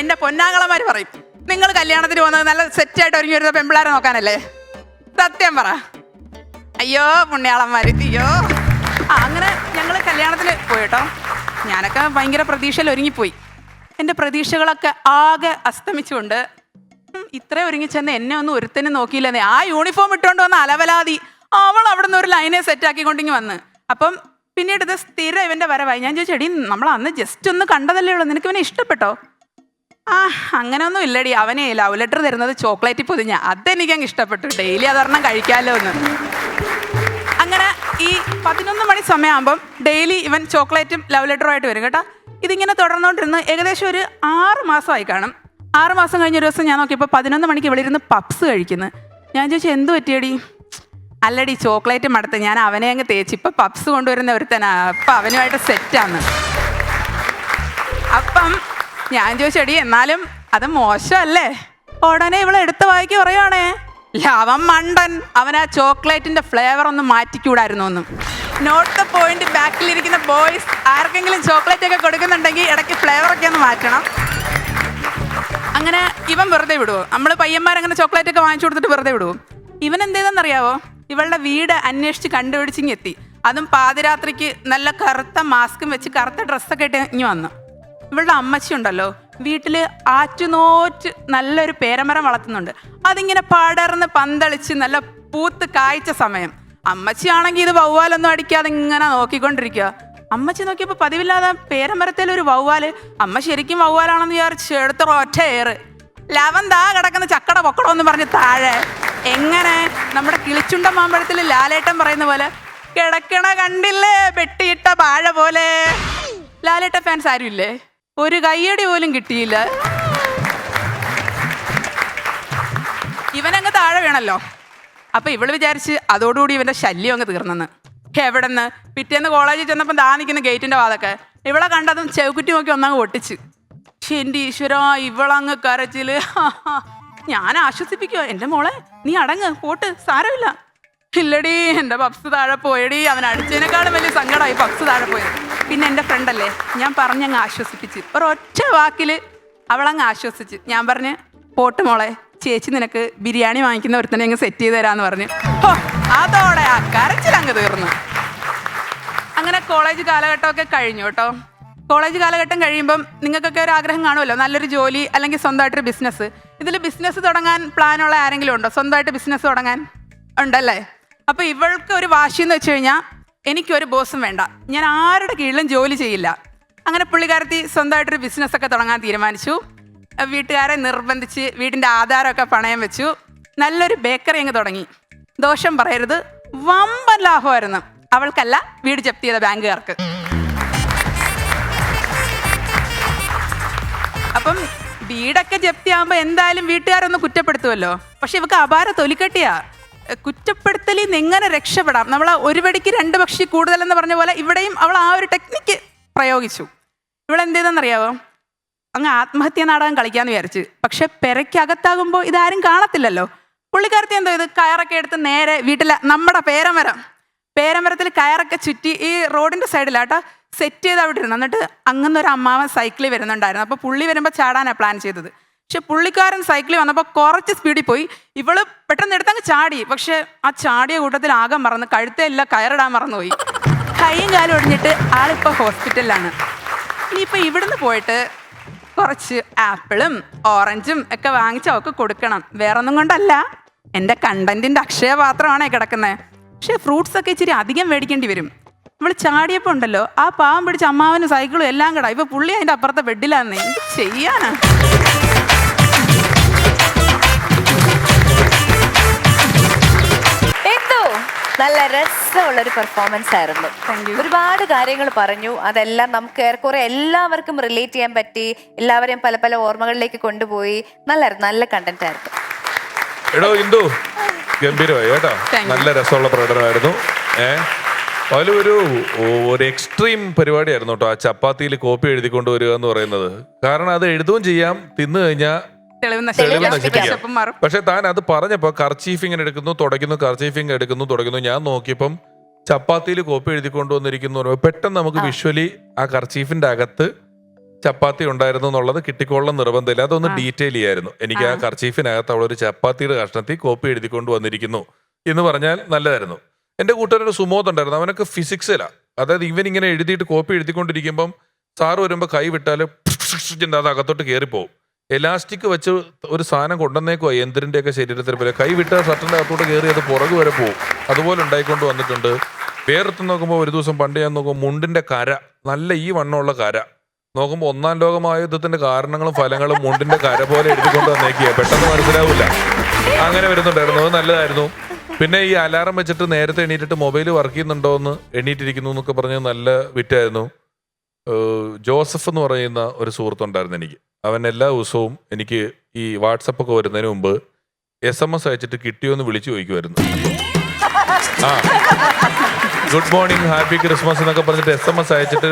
എൻ്റെ പൊന്നാങ്ങളമാർ പറയും, നിങ്ങൾ കല്യാണത്തിന് പോകുന്നത് നല്ല സെറ്റായിട്ട് ഒരുങ്ങി വരുന്ന പെൺപിള്ളേരെ നോക്കാനല്ലേ? സത്യം പറ. അയ്യോ പുണ്യാളന്മാര്, അയ്യോ. അങ്ങനെ ഞങ്ങൾ കല്യാണത്തിന് പോയി കേട്ടോ. ഞാനൊക്കെ ഭയങ്കര പ്രതീക്ഷയിൽ ഒരുങ്ങിപ്പോയി. എൻ്റെ പ്രതീക്ഷകളൊക്കെ ആകെ അസ്തമിച്ചുകൊണ്ട് ഇത്രയും ഒരുങ്ങിച്ചെന്ന് എന്നെ ഒന്നും ഒരുത്തനും നോക്കിയില്ലെന്നേ. ആ യൂണിഫോം ഇട്ടുകൊണ്ട് വന്ന അലവലാതി അവൾ അവിടെ നിന്ന് ഒരു ലൈനെ സെറ്റാക്കിക്കൊണ്ടിങ്ങി വന്ന്. അപ്പം പിന്നീട് ഇത് സ്ഥിരം ഇവൻ്റെ വരവായി. ഞാൻ ചോദിച്ചു, എടി നമ്മൾ അന്ന് ജസ്റ്റ് ഒന്ന് കണ്ടതല്ലേ ഉള്ളൂ, നിനക്ക് ഇവനെ ഇഷ്ടപ്പെട്ടോ? അങ്ങനെയൊന്നും ഇല്ലടി, അവനെ ലവ് ലെറ്റർ തരുന്നത് ചോക്ലേറ്റ് പൊതിഞ്ഞ, അതെനിക്കങ്ങ് ഇഷ്ടപ്പെട്ടു, ഡെയിലി അതൊരെണ്ണം കഴിക്കാമല്ലോ എന്ന്. അങ്ങനെ ഈ 11 മണി സമയമാകുമ്പം ഡെയിലി ഇവൻ ചോക്ലേറ്റും ലവ് ലെറ്ററും ആയിട്ട് വരും കേട്ടോ. ഇതിങ്ങനെ തുടർന്നുകൊണ്ടിരുന്ന് ഏകദേശം ഒരു 6 മാസമായി കാണും. 6 മാസം കഴിഞ്ഞൊരു ദിവസം ഞാൻ നോക്കിയപ്പോൾ 11 മണിക്ക് ഇവിടെ ഇരുന്ന് പപ്സ് കഴിക്കുന്നു. ഞാൻ ചോദിച്ചു, എന്ത് പറ്റിയടി? അല്ലടി ചോക്ലേറ്റ് മടുത്ത്, ഞാൻ അവനെ അങ്ങ് തേച്ച് ഇപ്പം പപ്സ് കൊണ്ടുവരുന്ന ഒരുത്തനാ, അപ്പം അവനുമായിട്ട് സെറ്റാന്ന്. അപ്പം ഞാൻ ചോദിച്ചെടി എന്നാലും അത് മോശമല്ലേ? ഉടനെ ഇവളെ എടുത്ത വായിക്ക് പറയുവാണേ, അവൻ മണ്ടൻ, അവൻ ആ ചോക്ലേറ്റിൻ്റെ ഫ്ലേവർ ഒന്ന് മാറ്റിക്കൂടായിരുന്നു ഒന്നും. നോട്ട് ദ പോയിന്റ്, ബാക്കിലിരിക്കുന്ന ബോയ്സ് ആർക്കെങ്കിലും ചോക്ലേറ്റ് ഒക്കെ കൊടുക്കുന്നുണ്ടെങ്കിൽ ഇടയ്ക്ക് ഫ്ലേവറൊക്കെ ഒന്ന് മാറ്റണം. അങ്ങനെ ഇവൻ വെറുതെ വിടുവോ? നമ്മൾ പയ്യന്മാരങ്ങനെ ചോക്ലേറ്റ് ഒക്കെ വാങ്ങിച്ചു കൊടുത്തിട്ട് വെറുതെ വിടുവോ? ഇവൻ എന്തെയ്തെന്നറിയാവോ? ഇവളുടെ വീട് അന്വേഷിച്ച് കണ്ടുപിടിച്ചിങ്ങി എത്തി. അതും പാതിരാത്രിക്ക് നല്ല കറുത്ത മാസ്കും വെച്ച് കറുത്ത ഡ്രസ്സൊക്കെ ഇട്ട് ഇങ്ങ് വന്നു. ഇവളുടെ അമ്മച്ചി ഉണ്ടല്ലോ, വീട്ടിൽ ആറ്റുനോറ്റ് നല്ലൊരു പേരമരം വളർത്തുന്നുണ്ട്. അതിങ്ങനെ പടർന്ന് പന്തളിച്ച് നല്ല പൂത്ത് കായ്ച്ച സമയം. അമ്മച്ചിയാണെങ്കിൽ ഇത് വവ്വാലൊന്നും അടിക്കാതെ ഇങ്ങനെ നോക്കിക്കൊണ്ടിരിക്കുക. അമ്മച്ചി നോക്കിയപ്പോൾ പതിവില്ലാതെ പേരമരത്തിലൊരു വവ്വാല്. അമ്മ ശരിക്കും വവ്വാലാണെന്ന് വിചാരിച്ച് എടുത്ത ഒറ്റ ഏറ്. ലവൻ ദാ കിടക്കുന്ന ചക്കട പൊക്കടോ എന്ന് പറഞ്ഞ് താഴെ. എങ്ങനെ നമ്മുടെ കിളിച്ചുണ്ട മാമ്പഴത്തിൽ ലാലേട്ടൻ പറയുന്ന പോലെ, കിടക്കണ കണ്ടില്ലേ വെട്ടിയിട്ട വാഴ പോലെ. ലാലേട്ട ഫാൻസ് ആരും ഇല്ലേ? ഒരു കയ്യടി പോലും കിട്ടിയില്ല. ഇവനങ്ങ് താഴെ വീണല്ലോ. അപ്പൊ ഇവള് വിചാരിച്ച് അതോടുകൂടി ഇവന്റെ ശല്യം അങ്ങ് തീർന്നെന്ന്. എവിടെന്ന്? പിറ്റേന്ന് കോളേജിൽ ചെന്നപ്പോൾ ദാ നിൽക്കുന്ന ഗേറ്റിന്റെ വാതൊക്കെ ഇവളെ കണ്ടതും ചെവുക്കുറ്റി നോക്കി ഒന്നങ്ങ് ഒട്ടിച്ച്. പക്ഷെ എൻ്റെ ഈശ്വര, ഇവളങ്ങ് കരച്ചില്. ഞാൻ ആശ്വസിപ്പിക്കുവോ, എൻ്റെ മോളെ നീ അടങ്ങ്, പോട്ട്, സാരമില്ല. ഇല്ലടി, എൻ്റെ പപ്സ് താഴെ പോയടി. അവൻ അടിച്ചതിനേക്കാളും വലിയ സങ്കടമായി പപ്സ് താഴെ പോയത്. പിന്നെ എൻ്റെ ഫ്രണ്ടല്ലേ, ഞാൻ പറഞ്ഞങ്ങ് ആശ്വസിപ്പിച്ച്, ഒരൊറ്റ വാക്കിൽ അവളങ്ങ് ആശ്വസിച്ച്. ഞാൻ പറഞ്ഞ്, പോട്ട് മോളെ, ചേച്ചി നിനക്ക് ബിരിയാണി വാങ്ങിക്കുന്ന ഒരുത്തനെ അങ്ങ് സെറ്റ് ചെയ്ത് തരാമെന്ന് പറഞ്ഞ്. അതോടെ ആ കരച്ചിലങ്ങ് തീർന്നു. അങ്ങനെ കോളേജ് കാലഘട്ടമൊക്കെ കഴിഞ്ഞു കേട്ടോ. കോളേജ് കാലഘട്ടം കഴിയുമ്പം നിങ്ങൾക്കൊക്കെ ഒരു ആഗ്രഹം കാണുമല്ലോ, നല്ലൊരു ജോലി അല്ലെങ്കിൽ സ്വന്തമായിട്ടൊരു ബിസിനസ്. ഇതിൽ ബിസിനസ് തുടങ്ങാൻ പ്ലാനുള്ള ആരെങ്കിലും ഉണ്ടോ? സ്വന്തമായിട്ട് ബിസിനസ് തുടങ്ങാൻ ഉണ്ടല്ലേ? അപ്പോൾ ഇവൾക്ക് ഒരു വാശി എന്ന് വെച്ച് കഴിഞ്ഞാൽ, എനിക്കൊരു ബോസും വേണ്ട, ഞാൻ ആരുടെ കീഴിലും ജോലി ചെയ്യില്ല. അങ്ങനെ പുള്ളിക്കാരത്തി സ്വന്തമായിട്ടൊരു ബിസിനസ്സൊക്കെ തുടങ്ങാൻ തീരുമാനിച്ചു. വീട്ടുകാരെ നിർബന്ധിച്ച് വീടിൻ്റെ ആധാരമൊക്കെ പണയം വെച്ചു. നല്ലൊരു ബേക്കറി അങ്ങ് തുടങ്ങി. ദോഷം പറയരുത്, വമ്പൻ ലാഭമായിരുന്നു. അവൾക്കല്ല, വീട് ജപ്തി ചെയ്ത ബാങ്കുകാർക്ക്. അപ്പം വീടൊക്കെ ജപ്തി ആകുമ്പോൾ എന്തായാലും വീട്ടുകാരൊന്ന് കുറ്റപ്പെടുത്തുമല്ലോ. പക്ഷെ ഇവക്ക് അപാര തൊലിക്കട്ടിയാ. കുറ്റപ്പെടുത്തലിൽ നിന്ന് എങ്ങനെ രക്ഷപ്പെടാം? നമ്മൾ ഒരു വെടിക്ക് 2 പക്ഷി കൂടുതലെന്ന് പറഞ്ഞ പോലെ ഇവിടെയും അവൾ ആ ഒരു ടെക്നിക്ക് പ്രയോഗിച്ചു. ഇവളെന്ത് ചെയ്തെന്നറിയാവോ? അങ്ങ് ആത്മഹത്യ നാടകം കളിക്കാമെന്ന് വിചാരിച്ച്. പക്ഷെ പെരയ്ക്കകത്താകുമ്പോൾ ഇതാരും കാണത്തില്ലല്ലോ. പുള്ളിക്കാരത്തി എന്തോ ഇത് കയറൊക്കെ എടുത്ത് നേരെ വീട്ടിലെ നമ്മുടെ പേരമരത്തിൽ കയറൊക്കെ ചുറ്റി, ഈ റോഡിൻ്റെ സൈഡിലാട്ടോ, സെറ്റ് ചെയ്ത് അവിടെ ഇരുന്നു. എന്നിട്ട് അങ്ങനെ ഒരു അമ്മാവൻ സൈക്കിളിൽ വരുന്നുണ്ടായിരുന്നു. അപ്പോൾ പുള്ളി വരുമ്പോൾ ചാടാനാണ് പ്ലാൻ ചെയ്തത്. പക്ഷെ പുള്ളിക്കാരൻ സൈക്കിളിൽ വന്നപ്പോൾ കുറച്ച് സ്പീഡിൽ പോയി. ഇവള് പെട്ടെന്ന് എടുത്തങ്ങ് ചാടി. പക്ഷെ ആ ചാടിയ കൂട്ടത്തിൽ ആകെ മറന്ന് കഴുത്തെല്ലാം കയറിടാൻ മറന്നുപോയി. കൈയും കാലും ഒടിഞ്ഞിട്ട് ആളിപ്പോൾ ഹോസ്പിറ്റലിലാണ്. ഇനിയിപ്പോൾ ഇവിടുന്ന് പോയിട്ട് കുറച്ച് ആപ്പിളും ഓറഞ്ചും ഒക്കെ വാങ്ങിച്ച് അവൾക്ക് കൊടുക്കണം. വേറൊന്നും കൊണ്ടല്ല, എൻ്റെ കണ്ടന്റിൻ്റെ അക്ഷയപാത്രമാണേ കിടക്കുന്നത്. പക്ഷേ ഫ്രൂട്ട്സ് ഒക്കെ ഇച്ചിരി അധികം മേടിക്കേണ്ടി വരും. ഇവള് ചാടിയപ്പോൾ ഉണ്ടല്ലോ, ആ പാവം പിടിച്ച അമ്മാവനും സൈക്കിളും എല്ലാം കിടാം. ഇപ്പൊ പുള്ളി അതിൻ്റെ അപ്പുറത്തെ ബെഡിലാന്ന്. എന്ത് ചെയ്യാനാ? നല്ല രസമുള്ള ഒരു പെർഫോമൻസ് ആയിരുന്നു. ഒരുപാട് കാര്യങ്ങൾ പറഞ്ഞു. അതെല്ലാം നമുക്ക് ഏറെക്കുറെ എല്ലാവർക്കും റിലേറ്റ് ചെയ്യാൻ പറ്റി. എല്ലാവരെയും പല പല ഓർമ്മകളിലേക്ക് കൊണ്ടുപോയി. നല്ല കണ്ടന്റ് ആയിരുന്നു. എടോ ഇന്ദു, ഗംഭീരമായി കേട്ടോ. നല്ല രസമുള്ള പ്രകടനമായിരുന്നു. അതിലൊരു എക്സ്ട്രീം പരിപാടിയായിരുന്നു കേട്ടോ. ആ ചപ്പാത്തിയിൽ കോപ്പി എഴുതിക്കൊണ്ട് വരിക എന്ന് പറയുന്നത്. കാരണം അത് എഴുതുകയും ചെയ്യാം, തിന്നു കഴിഞ്ഞാൽ തെളിവ് നശിപ്പിക്കാം. പക്ഷെ താൻ അത് പറഞ്ഞപ്പോ കർച്ചീഫ് ഇങ്ങനെ എടുക്കുന്നു തുടയ്ക്കുന്നു, കർച്ചീഫ് ഇങ്ങനെ എടുക്കുന്നു തുടയ്ക്കുന്നു. ഞാൻ നോക്കിയപ്പം ചപ്പാത്തിയിൽ കോപ്പി എഴുതിക്കൊണ്ട് വന്നിരിക്കുന്നു. പെട്ടെന്ന് നമുക്ക് വിഷ്വലി ആ കർച്ചീഫിന്റെ അകത്ത് ചപ്പാത്തി ഉണ്ടായിരുന്നു എന്നുള്ളത് കിട്ടിക്കൊള്ളാൻ നിർബന്ധമില്ല. അതൊന്ന് ഡീറ്റെയിൽ ചെയ്യായിരുന്നു. എനിക്ക് ആ കർച്ചീഫിനകത്ത് അവളൊരു ചപ്പാത്തിയുടെ കഷ്ണത്തിൽ കോപ്പി എഴുതിക്കൊണ്ട് വന്നിരിക്കുന്നു എന്ന് പറഞ്ഞാൽ നല്ലതായിരുന്നു. എൻ്റെ കൂട്ടുകാരൊരു സുമോദ് ഉണ്ടായിരുന്നു. അവനൊക്കെ ഫിസിക്സിലാണ്. അതായത് ഇവൻ ഇങ്ങനെ എഴുതിയിട്ട് കോപ്പി എഴുതിക്കൊണ്ടിരിക്കുമ്പം സാറ് വരുമ്പോൾ കൈ വിട്ടാൽ അത് അകത്തോട്ട് കയറിപ്പോവും. എലാസ്റ്റിക് വെച്ച് ഒരു സാധനം കൊണ്ടുവന്നേക്കുവാ യന്ത്രിൻ്റെയൊക്കെ ശരീരത്തിൽ പോലെ. കൈ വിട്ടാൽ ഷർട്ടിൻ്റെ അകത്തോട്ട് കയറി അത് പുറകു വരെ പോവും. അതുപോലെ ഉണ്ടായിക്കൊണ്ട് വന്നിട്ടുണ്ട്. വേറെടുത്ത് നോക്കുമ്പോൾ ഒരു ദിവസം പണ്ട് ഞാൻ നോക്കുമ്പോൾ മുണ്ടിൻ്റെ കര, നല്ല ഈ വണ്ണമുള്ള കര നോക്കുമ്പോൾ 1-ാം ലോകമഹായുദ്ധത്തിന്റെ കാരണങ്ങളും ഫലങ്ങളും മുണ്ടിന്റെ കര പോലെ എഴുതിക്കൊണ്ട് വന്നേക്കുക. പെട്ടെന്ന് മനസ്സിലാവില്ല. അങ്ങനെ വരുന്നുണ്ടായിരുന്നു. അത് നല്ലതായിരുന്നു. പിന്നെ ഈ അലാറം വെച്ചിട്ട് നേരത്തെ എണീറ്റിട്ട് മൊബൈൽ വർക്ക് ചെയ്യുന്നുണ്ടോ എന്ന് എണീറ്റിരിക്കുന്നു എന്നൊക്കെ പറഞ്ഞ് നല്ല വിറ്റായിരുന്നു. ജോസഫ് എന്ന് പറയുന്ന ഒരു സുഹൃത്തുണ്ടായിരുന്നു എനിക്ക്. അവൻ എല്ലാ ദിവസവും എനിക്ക് ഈ വാട്സപ്പൊക്കെ വരുന്നതിന് മുമ്പ് SMS അയച്ചിട്ട് കിട്ടിയോന്ന് വിളിച്ചു ചോദിക്കുമായിരുന്നു. ഗുഡ് മോർണിംഗ്, ഹാപ്പി ക്രിസ്മസ് എന്നൊക്കെ പറഞ്ഞിട്ട് SMS അയച്ചിട്ട്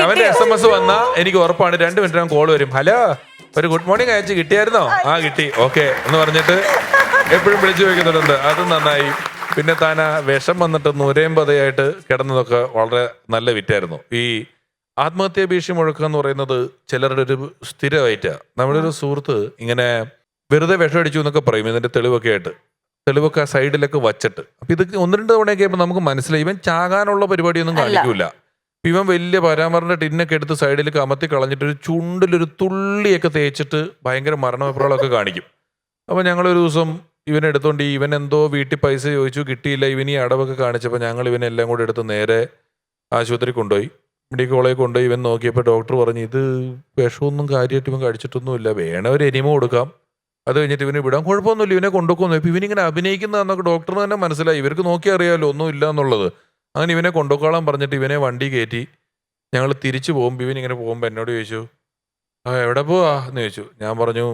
അവന്റെ SMS വന്നാ എനിക്ക് ഉറപ്പാണ് 2 മിനിറ്റ് കോൾ വരും. ഹലോ, ഒരു ഗുഡ് മോർണിംഗ് അയച്ച് കിട്ടിയായിരുന്നോ? കിട്ടി, ഓക്കെ എന്ന് പറഞ്ഞിട്ട് എപ്പോഴും വിളിച്ചു ചോദിക്കുന്നുണ്ട്. അത് നന്നായി. പിന്നെ താൻ ആ വിഷം വന്നിട്ട് 150 കിടന്നതൊക്കെ വളരെ നല്ല വിറ്റായിരുന്നു. ഈ ആത്മഹത്യാ ഭീഷണി മുഴക്കുക എന്ന് പറയുന്നത് ചിലരുടെ ഒരു സ്ഥിരമായിട്ടാണ്. നമ്മുടെ ഒരു സുഹൃത്ത് ഇങ്ങനെ വെറുതെ വിഷം അടിച്ചു എന്നൊക്കെ പറയും. ഇതിന്റെ തെളിവൊക്കെ ആ സൈഡിലൊക്കെ വച്ചിട്ട്. അപ്പൊ ഇത് 1-2 തവണയൊക്കെ ആയപ്പോൾ നമുക്ക് മനസ്സിലായി ഇവൻ ചാകാനുള്ള പരിപാടിയൊന്നും കാണിക്കൂല. ഇവൻ വലിയ പരാമറിന്റെ ടിന്നൊക്കെ എടുത്ത് സൈഡിലേക്ക് അമർത്തി കളഞ്ഞിട്ട് ഒരു ചുണ്ടിലൊരു തുള്ളിയൊക്കെ തേച്ചിട്ട് ഭയങ്കര മരണവെപ്രാളൊക്കെ കാണിക്കും. അപ്പൊ ഞങ്ങളൊരു ദിവസം ഇവനെ എടുത്തോണ്ട് ഇവൻ എന്തോ വീട്ടിൽ പൈസ ചോദിച്ചു, കിട്ടിയില്ല. ഇവൻ ഈ അടവൊക്കെ കാണിച്ചപ്പോൾ ഞങ്ങൾ ഇവനെല്ലാം കൂടെ എടുത്ത് നേരെ ആശുപത്രി കൊണ്ടുപോയി, മെഡിക്കൽ കോളേജിൽ കൊണ്ടുപോയി. ഇവൻ നോക്കിയപ്പോൾ ഡോക്ടർ പറഞ്ഞു ഇത് വിഷമൊന്നും കാര്യമായിട്ട് ഇവൻ കഴിച്ചിട്ടൊന്നുമില്ല, വേണ ഒരു എനിമ കൊടുക്കാം, അത് കഴിഞ്ഞിട്ട് ഇവന് വിടാൻ കുഴപ്പമൊന്നുമില്ല, ഇവനെ കൊണ്ടുപോകുന്നു. ഇപ്പം ഇവനിങ്ങനെ അഭിനയിക്കുന്നതെന്നൊക്കെ ഡോക്ടറിന് തന്നെ മനസ്സിലായി. ഇവർക്ക് നോക്കി അറിയാമല്ലോ ഒന്നും ഇല്ല എന്നുള്ളത്. അങ്ങനെ ഇവനെ കൊണ്ടുപോകാൻ പറഞ്ഞിട്ട് ഇവനെ വണ്ടി കയറ്റി ഞങ്ങൾ തിരിച്ചു പോകുമ്പോൾ ഇവനിങ്ങനെ പോകുമ്പോൾ എന്നോട് ചോദിച്ചു എവിടെ പോവാ എന്ന് ചോദിച്ചു. ഞാൻ പറഞ്ഞു,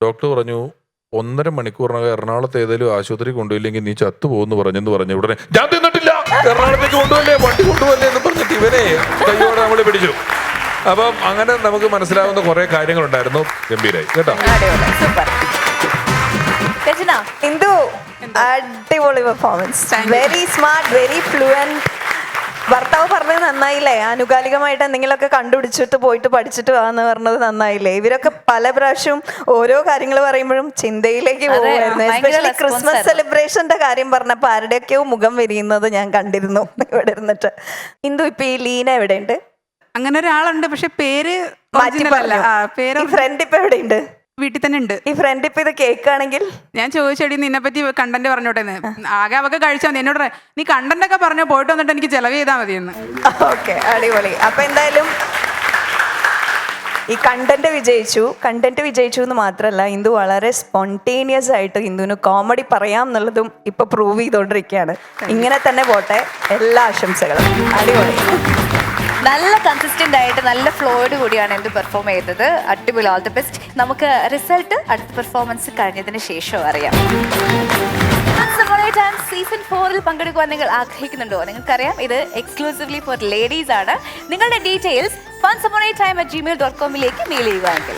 ഡോക്ടർ പറഞ്ഞു 1.5 മണിക്കൂറിനകം എറണാകുളത്ത് ഏതെങ്കിലും ആശുപത്രി കൊണ്ടുപോയില്ലെങ്കിൽ നീ ചത്തു പോകുന്നു പറഞ്ഞെന്ന് പറഞ്ഞു. ഉടനെ ഞാൻ തിന്നിട്ടില്ല, എറണാകുളത്തേക്ക് കൊണ്ടുപോകല്ലേ, വണ്ടി കൊണ്ടുപോകല്ലേ എന്ന് പറഞ്ഞിട്ട് ഇവനെ കൈയോടെ നമ്മളെ പിടിച്ചു. അപ്പം അങ്ങനെ നമുക്ക് മനസ്സിലാവുന്ന കുറെ കാര്യങ്ങളുണ്ടായിരുന്നു. ഗംഭീരായി കേട്ടോ. ഇന്ദു, അടിപൊളി performance, very smart, very fluent. ഭർത്താവ് പറഞ്ഞത് നന്നായില്ലേ? ആനുകാലികമായിട്ട് എന്തെങ്കിലുമൊക്കെ കണ്ടുപിടിച്ചിട്ട് പോയിട്ട് പഠിച്ചിട്ട് വാന്ന് പറഞ്ഞത് നന്നായില്ലേ? ഇവരൊക്കെ പല പ്രാവശ്യം ഓരോ കാര്യങ്ങൾ പറയുമ്പോഴും ചിന്തയിലേക്ക് പോകുമായിരുന്നു. എസ്പെഷ്യലി ക്രിസ്മസ് സെലിബ്രേഷന്റെ കാര്യം പറഞ്ഞപ്പോൾ ആരുടെയൊക്കെയോ മുഖം വിരിയുന്നത് ഞാൻ കണ്ടിരുന്നു ഇവിടെ ഇരുന്നിട്ട്. ഇന്ദു, ഇപ്പൊ ഈ ലീന എവിടെയുണ്ട്? അങ്ങനെ ഒരാളുണ്ട്, പക്ഷെ പേര് ഫ്രണ്ട് ഇപ്പൊ എവിടെയുണ്ട്? വീട്ടിൽ തന്നെ ഉണ്ട്. ഈ ഫ്രണ്ട് ഇപ്പൊ ഇത് കേൾക്കുകയാണെങ്കിൽ ഞാൻ ചോദിച്ചടി നിന്നെ പറ്റി കണ്ടന്റ് പറഞ്ഞോട്ടെ. ആകെ അവക്ക് കഴിച്ചാൽ മതി. എന്നോട് നീ കണ്ടന്റ് ഒക്കെ പറഞ്ഞോ, പോയിട്ട് വന്നിട്ട് എനിക്ക് ചെലവ് ചെയ്താൽ മതിയെന്ന്. ഓക്കെ, അടിപൊളി. അപ്പൊ എന്തായാലും ഈ കണ്ടന്റ് വിജയിച്ചു എന്ന് മാത്രമല്ല, ഇന്ദു വളരെ സ്പോണ്ടേനിയസ് ആയിട്ട് ഇന്ദുവിന് കോമഡി പറയാം എന്നുള്ളതും ഇപ്പൊ പ്രൂവ് ചെയ്തോണ്ടിരിക്കുകയാണ്. ഇങ്ങനെ തന്നെ പോട്ടെ. എല്ലാ ആശംസകളും. അടിപൊളി. നല്ല കൺസിസ്റ്റന്റ് ആയിട്ട് നല്ല ഫ്ലോയോട് കൂടിയാണ് എന്ത് പെർഫോം ചെയ്തത്. അടിപൊളി. All the best. നമുക്ക് റിസൾട്ട് അടുത്ത പെർഫോമൻസ് കഴിഞ്ഞതിന് ശേഷം അറിയാം. സീസൺ 4 പങ്കെടുക്കുവാൻ നിങ്ങൾ ആഗ്രഹിക്കുന്നുണ്ടോ? നിങ്ങൾക്കറിയാം ഇത് എക്സ്ക്ലൂസീവ്ലി ഫോർ ലേഡീസ് ആണ്. നിങ്ങളുടെ ഡീറ്റെയിൽസ് funsuppontime@gmail.com മെയിൽ ചെയ്യുക.